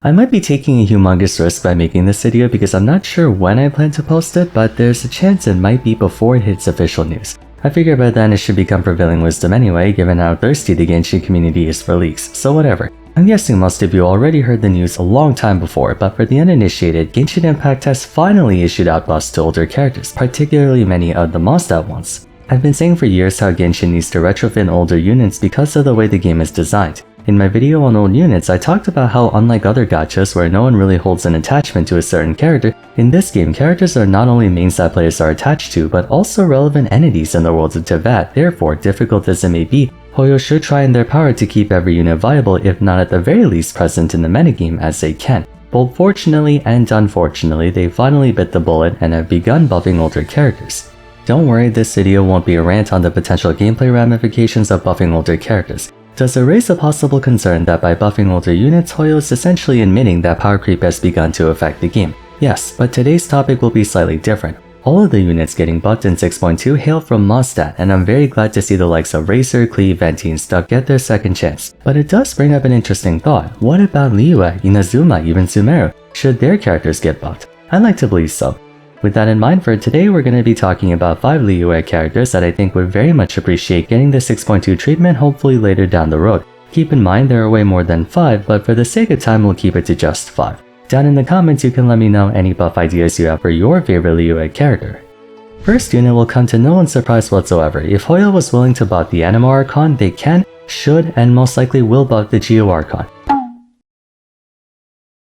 I might be taking a humongous risk by making this video because I'm not sure when I plan to post it, but there's a chance it might be before it hits official news. I figure by then it should become prevailing wisdom anyway, given how thirsty the Genshin community is for leaks, so whatever. I'm guessing most of you already heard the news a long time before, but for the uninitiated, Genshin Impact has finally issued out buffs to older characters, particularly many of the Mondstadt ones. I've been saying for years how Genshin needs to retrofit older units because of the way the game is designed. In my video on old units, I talked about how unlike other gachas where no one really holds an attachment to a certain character, in this game characters are not only mains that players are attached to, but also relevant entities in the world of Teyvat. Therefore, difficult as it may be, Hoyo should try in their power to keep every unit viable, if not at the very least present in the metagame as they can. Both fortunately and unfortunately, they finally bit the bullet and have begun buffing older characters. Don't worry, this video won't be a rant on the potential gameplay ramifications of buffing older characters. Does it raise a possible concern that by buffing older units, Hoyo is essentially admitting that power creep has begun to affect the game? Yes, but today's topic will be slightly different. All of the units getting buffed in 6.2 hail from Mondstadt, and I'm very glad to see the likes of Razor, Cleave, Venti, and Stuck get their second chance. But it does bring up an interesting thought. What about Liyue, Inazuma, even Sumeru? Should their characters get buffed? I'd like to believe so. With that in mind, for today we're going to be talking about 5 Liyue characters that I think would very much appreciate getting the 6.2 treatment hopefully later down the road. Keep in mind there are way more than 5, but for the sake of time we'll keep it to just 5. Down in the comments you can let me know any buff ideas you have for your favorite Liyue character. First unit will come to no one's surprise whatsoever. If Hoyo was willing to buff the Anima Archon, they can, should, and most likely will buff the Geo Archon.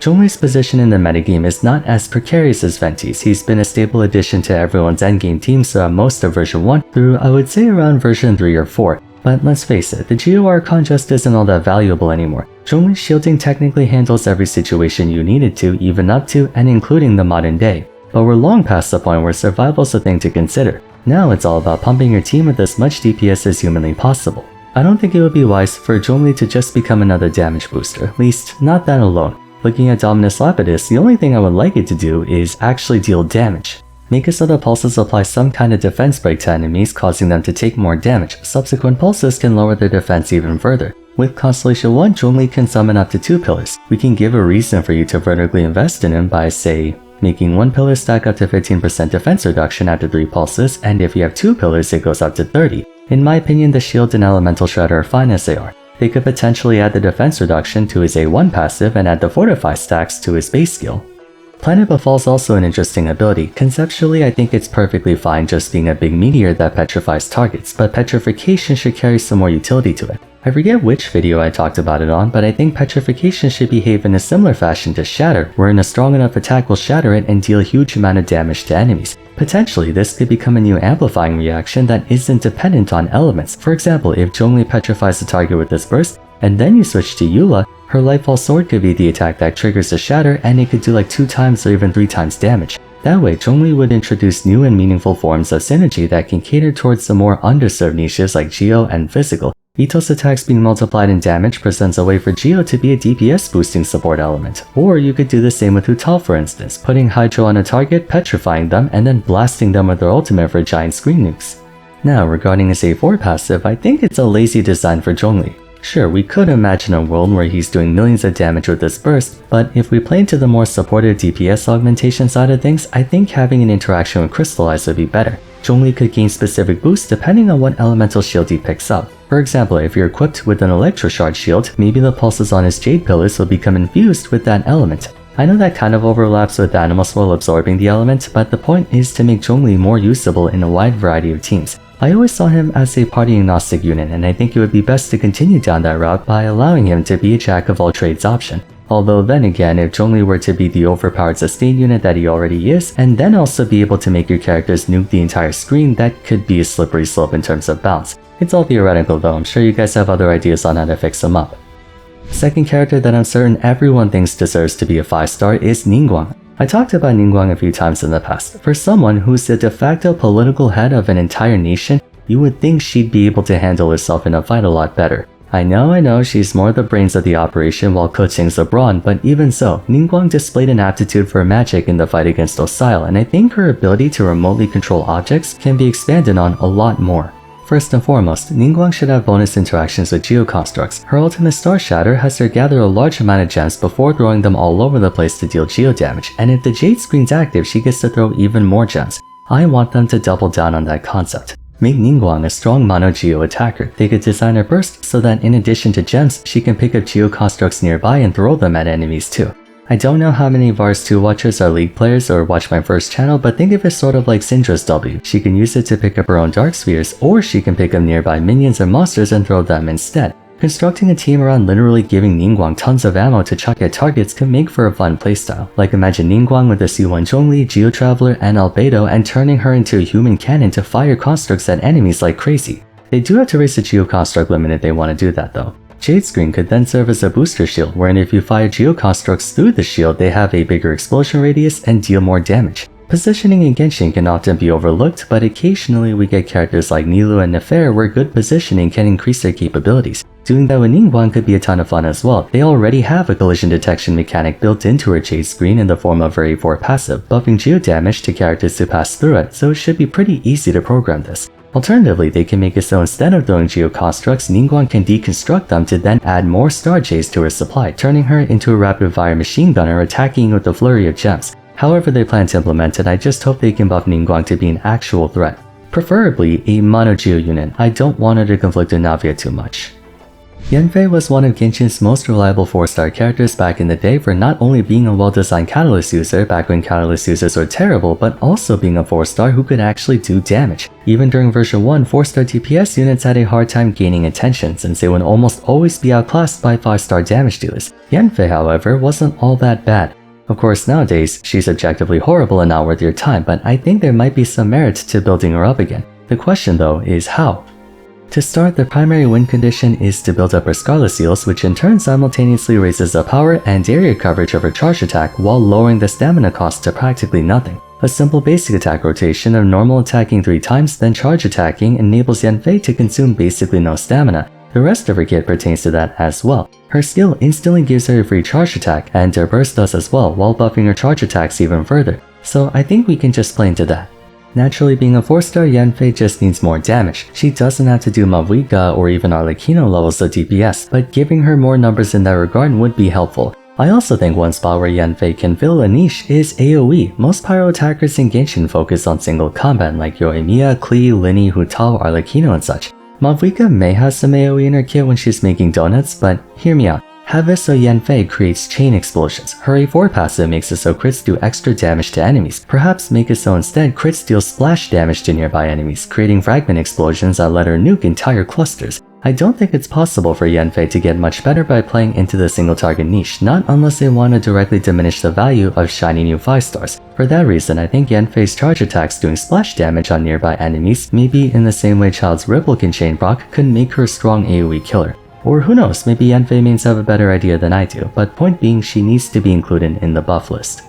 Zhongli's position in the metagame is not as precarious as Venti's. He's been a stable addition to everyone's endgame teams throughout most of version 1 through I would say around version 3 or 4. But let's face it, the Geo Archon just isn't all that valuable anymore. Zhongli's shielding technically handles every situation you need it to, even up to and including the modern day. But we're long past the point where survival's a thing to consider. Now it's all about pumping your team with as much DPS as humanly possible. I don't think it would be wise for Zhongli to just become another damage booster, at least not that alone. Looking at Dominus Lapidus, the only thing I would like it to do is actually deal damage. Make it so that pulses apply some kind of defense break to enemies, causing them to take more damage. Subsequent pulses can lower their defense even further. With Constellation 1, Zhongli can summon up to 2 pillars. We can give a reason for you to vertically invest in him by, say, making 1 pillar stack up to 15% defense reduction after 3 pulses, and if you have 2 pillars it goes up to 30. In my opinion, the shield and elemental shred are fine as they are. They could potentially add the defense reduction to his A1 passive and add the fortify stacks to his base skill. Planet Befall's also an interesting ability. Conceptually, I think it's perfectly fine just being a big meteor that petrifies targets, but petrification should carry some more utility to it. I forget which video I talked about it on, but I think petrification should behave in a similar fashion to Shatter, wherein a strong enough attack will shatter it and deal a huge amount of damage to enemies. Potentially, this could become a new amplifying reaction that isn't dependent on elements. For example, if Zhongli petrifies the target with this burst, and then you switch to Eula, her Lightfall Sword could be the attack that triggers the Shatter, and it could do like 2 times or even 3 times damage. That way, Zhongli would introduce new and meaningful forms of synergy that can cater towards the more underserved niches like Geo and Physical. Ito's attacks being multiplied in damage presents a way for Geo to be a DPS boosting support element. Or you could do the same with Hutal for instance, putting Hydro on a target, petrifying them, and then blasting them with their ultimate for giant screen nukes. Now, regarding his A4 passive, I think it's a lazy design for Zhongli. Sure, we could imagine a world where he's doing millions of damage with this burst, but if we play into the more supportive DPS augmentation side of things, I think having an interaction with Crystallize would be better. Zhongli could gain specific boosts depending on what elemental shield he picks up. For example, if you're equipped with an Electro Shard shield, maybe the pulses on his Jade Pillars will become infused with that element. I know that kind of overlaps with Animal Swirl absorbing the element, but the point is to make Zhongli more usable in a wide variety of teams. I always saw him as a party agnostic unit, and I think it would be best to continue down that route by allowing him to be a jack of all trades option. Although then again, if Zhongli were to be the overpowered sustain unit that he already is, and then also be able to make your characters nuke the entire screen, that could be a slippery slope in terms of balance. It's all theoretical though, I'm sure you guys have other ideas on how to fix them up. Second character that I'm certain everyone thinks deserves to be a 5-star is Ningguang. I talked about Ningguang a few times in the past. For someone who's the de facto political head of an entire nation, you would think she'd be able to handle herself in a fight a lot better. I know, she's more the brains of the operation while Keqing's the brawn, but even so, Ningguang displayed an aptitude for magic in the fight against Osile, and I think her ability to remotely control objects can be expanded on a lot more. First and foremost, Ningguang should have bonus interactions with Geo constructs. Her ultimate Star Shatter has her gather a large amount of gems before throwing them all over the place to deal Geo damage, and if the Jade screen's active, she gets to throw even more gems. I want them to double down on that concept. Make Ningguang a strong mono Geo attacker. They could design her burst so that in addition to gems, she can pick up Geo constructs nearby and throw them at enemies too. I don't know how many Vars 2 watchers are League players or watch my first channel, but think of it sort of like Syndra's W. She can use it to pick up her own Dark Spheres, or she can pick up nearby minions or monsters and throw them instead. Constructing a team around literally giving Ningguang tons of ammo to chuck at targets can make for a fun playstyle. Like imagine Ningguang with the C1 Zhongli, Geo Traveler, and Albedo and turning her into a human cannon to fire constructs at enemies like crazy. They do have to raise the Geo construct limit if they want to do that though. Jade Screen could then serve as a booster shield, wherein if you fire Geo constructs through the shield, they have a bigger explosion radius and deal more damage. Positioning in Genshin can often be overlooked, but occasionally we get characters like Nilou and Nefer where good positioning can increase their capabilities. Doing that with Ningguang could be a ton of fun as well. They already have a collision detection mechanic built into her Jade Screen in the form of her A4 passive, buffing Geo damage to characters who pass through it, so it should be pretty easy to program this. Alternatively, they can make it so instead of throwing Geo constructs, Ningguang can deconstruct them to then add more Star Jades to her supply, turning her into a rapid-fire machine gunner attacking with a flurry of gems. However they plan to implement it, I just hope they can buff Ningguang to be an actual threat. Preferably a mono Geo unit. I don't want her to conflict with Navia too much. Yanfei was one of Genshin's most reliable 4-star characters back in the day for not only being a well-designed Catalyst user back when Catalyst users were terrible, but also being a 4-star who could actually do damage. Even during version 1, 4-star DPS units had a hard time gaining attention since they would almost always be outclassed by 5-star damage dealers. Yanfei, however, wasn't all that bad. Of course, nowadays, she's objectively horrible and not worth your time, but I think there might be some merit to building her up again. The question though is how? To start, the primary win condition is to build up her Scarlet Seals, which in turn simultaneously raises the power and area coverage of her charge attack while lowering the stamina cost to practically nothing. A simple basic attack rotation of normal attacking 3 times then charge attacking enables Yanfei to consume basically no stamina. The rest of her kit pertains to that as well. Her skill instantly gives her a free charge attack, and her burst does as well while buffing her charge attacks even further. So I think we can just play into that. Naturally, being a 4-star, Yanfei just needs more damage. She doesn't have to do Mavuika or even Arlecchino levels of DPS, but giving her more numbers in that regard would be helpful. I also think one spot where Yanfei can fill a niche is AoE. Most pyro attackers in Genshin focus on single combat like Yoimiya, Klee, Linny, Hu Tao, Arlecchino and such. Mavuika may have some AoE in her kit when she's making donuts, but hear me out. Have it so Yanfei creates chain explosions. Her A4 passive makes it so crits do extra damage to enemies. Perhaps make it so instead crits deal splash damage to nearby enemies, creating fragment explosions that let her nuke entire clusters. I don't think it's possible for Yanfei to get much better by playing into the single target niche, not unless they want to directly diminish the value of shiny new 5-stars. For that reason, I think Yanfei's charge attacks doing splash damage on nearby enemies, maybe in the same way Child's Ripple can chain proc, could make her a strong AoE killer. Or who knows, maybe Yanfei mains have a better idea than I do, but point being she needs to be included in the buff list.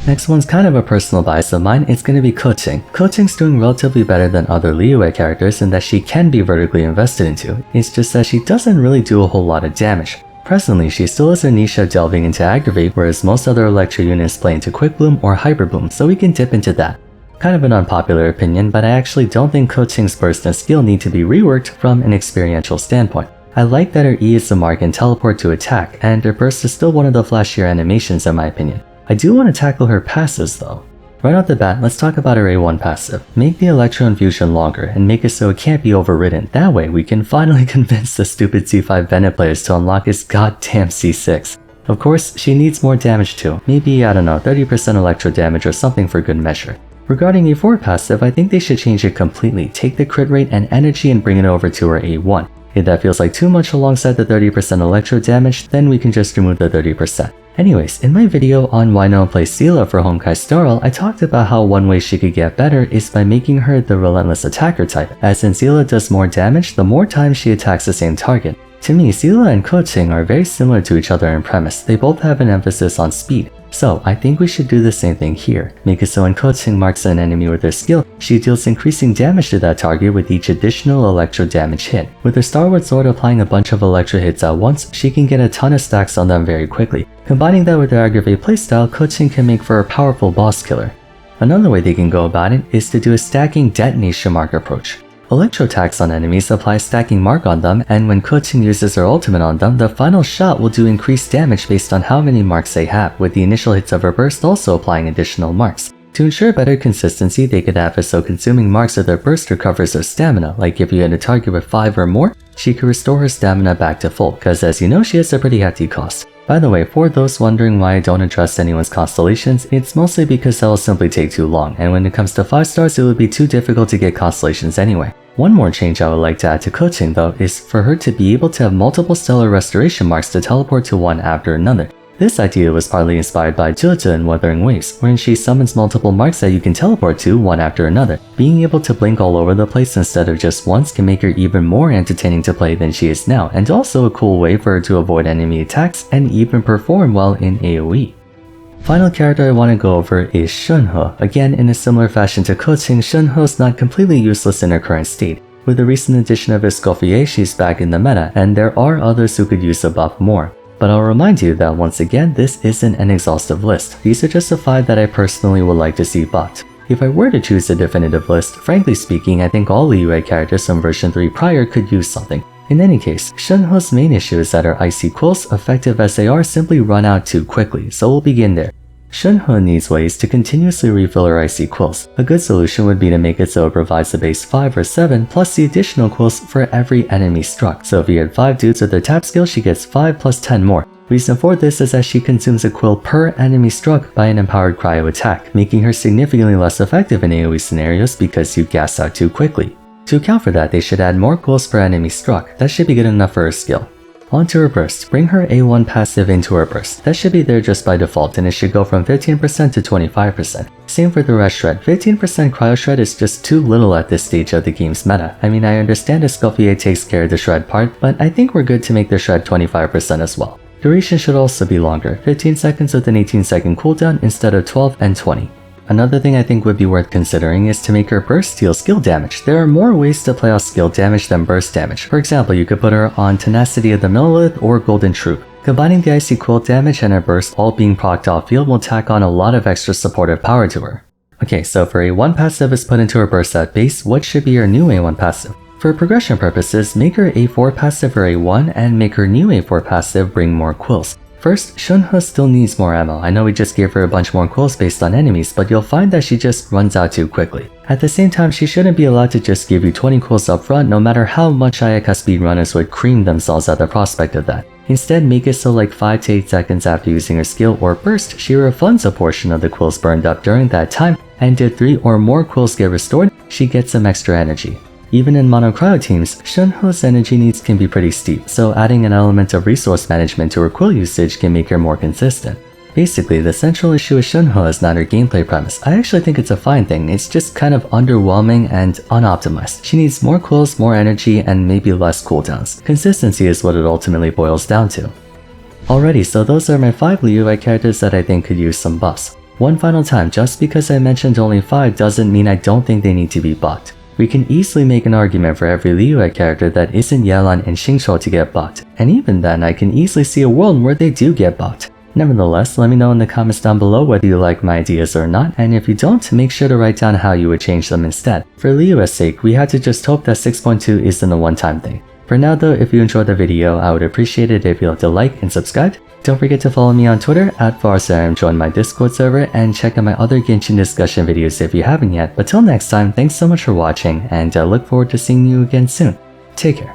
Next one's kind of a personal bias of mine, it's gonna be Keqing. Keqing's doing relatively better than other Liyue characters in that she can be vertically invested into, it's just that she doesn't really do a whole lot of damage. Presently, she still has her niche of delving into Aggravate, whereas most other Electro units play into Quick Bloom or Hyper Bloom, so we can dip into that. Kind of an unpopular opinion, but I actually don't think Keqing's burst and skill need to be reworked from an experiential standpoint. I like that her E is the mark and teleport to attack, and her burst is still one of the flashier animations in my opinion. I do want to tackle her passives though. Right off the bat, let's talk about her A1 passive. Make the Electro Infusion longer and make it so it can't be overridden. That way we can finally convince the stupid C5 Bennett players to unlock his goddamn C6. Of course, she needs more damage too. Maybe, I don't know, 30% Electro damage or something for good measure. Regarding A4 passive, I think they should change it completely. Take the crit rate and energy and bring it over to her A1. If that feels like too much alongside the 30% electro damage, then we can just remove the 30%. Anyways, in my video on why no one plays Seele for Honkai Starl, I talked about how one way she could get better is by making her the relentless attacker type, as since Seele does more damage the more times she attacks the same target. To me, Seele and Keqing are very similar to each other in premise, they both have an emphasis on speed. So I think we should do the same thing here. Make it so when Keqing marks an enemy with her skill, she deals increasing damage to that target with each additional electro damage hit. With her Starward Sword applying a bunch of electro hits at once, she can get a ton of stacks on them very quickly. Combining that with her Aggravate playstyle, Keqing can make for a powerful boss killer. Another way they can go about it is to do a stacking detonation mark approach. Electro attacks on enemies apply stacking mark on them, and when Keqing uses her ultimate on them, the final shot will do increased damage based on how many marks they have, with the initial hits of her burst also applying additional marks. To ensure better consistency, they could have it so consuming marks of their burst recovers her stamina, like if you hit a target with 5 or more, she could restore her stamina back to full, cause as you know she has a pretty hefty cost. By the way, for those wondering why I don't address anyone's constellations, it's mostly because that will simply take too long, and when it comes to 5 stars it would be too difficult to get constellations anyway. One more change I would like to add to Keqing though is for her to be able to have multiple stellar restoration marks to teleport to one after another. This idea was partly inspired by Zhe in Wuthering Waves, wherein she summons multiple marks that you can teleport to one after another. Being able to blink all over the place instead of just once can make her even more entertaining to play than she is now, and also a cool way for her to avoid enemy attacks and even perform well in AoE. Final character I want to go over is Shenhe. Again, in a similar fashion to Keqing, Shenhe is not completely useless in her current state. With the recent addition of Escoffier, she's back in the meta, and there are others who could use the buff more. But I'll remind you that once again, this isn't an exhaustive list. These are just the 5 that I personally would like to see buffed. If I were to choose a definitive list, frankly speaking, I think all Liyue characters from version 3 prior could use something. In any case, Shenhe's main issue is that her icy quills, effective as they are, simply run out too quickly, so we'll begin there. Shenhe needs ways to continuously refill her icy quills. A good solution would be to make it so it provides the base 5 or 7 plus the additional quills for every enemy struck. So if you had 5 dudes with her tap skill, she gets 5 plus 10 more. Reason for this is that she consumes a quill per enemy struck by an empowered cryo attack, making her significantly less effective in AoE scenarios because you gas out too quickly. To account for that, they should add more quills per enemy struck. That should be good enough for her skill. Onto her burst. Bring her A1 passive into her burst. That should be there just by default, and it should go from 15% to 25%. Same for the rest shred. 15% cryo shred is just too little at this stage of the game's meta. I mean, I understand Escoffier takes care of the shred part, but I think we're good to make the shred 25% as well. Duration should also be longer, 15 seconds with an 18-second cooldown instead of 12 and 20. Another thing I think would be worth considering is to make her burst deal skill damage. There are more ways to play off skill damage than burst damage. For example, you could put her on Tenacity of the Millelith or Golden Troop. Combining the icy quill damage and her burst all being procced off field will tack on a lot of extra supportive power to her. Okay, so if her A1 passive is put into her burst at base, what should be her new A1 passive? For progression purposes, make her A4 passive her A1 and make her new A4 passive bring more quills. First, Shenhe still needs more ammo. I know we just gave her a bunch more quills based on enemies, but you'll find that she just runs out too quickly. At the same time, she shouldn't be allowed to just give you 20 quills up front, no matter how much Ayaka speedrunners would cream themselves at the prospect of that. Instead, make it so like 5 to 8 seconds after using her skill or burst, she refunds a portion of the quills burned up during that time, and if 3 or more quills get restored, she gets some extra energy. Even in monocryo teams, Shenhe's energy needs can be pretty steep, so adding an element of resource management to her quill usage can make her more consistent. Basically, the central issue with Shenhe is not her gameplay premise. I actually think it's a fine thing, it's just kind of underwhelming and unoptimized. She needs more quills, more energy, and maybe less cooldowns. Consistency is what it ultimately boils down to. Alrighty, so those are my 5 Liyue characters that I think could use some buffs. One final time, just because I mentioned only 5 doesn't mean I don't think they need to be buffed. We can easily make an argument for every Liyue character that isn't Yelan and Xingqiu to get buffed, and even then I can easily see a world where they do get buffed. Nevertheless, let me know in the comments down below whether you like my ideas or not, and if you don't, make sure to write down how you would change them instead. For Liyue's sake, we had to just hope that 6.2 isn't a one-time thing. For now though, if you enjoyed the video, I would appreciate it if you left a like and subscribe. Don't forget to follow me on Twitter @Vars and join my Discord server, and check out my other Genshin discussion videos if you haven't yet. But till next time, thanks so much for watching, and I look forward to seeing you again soon. Take care.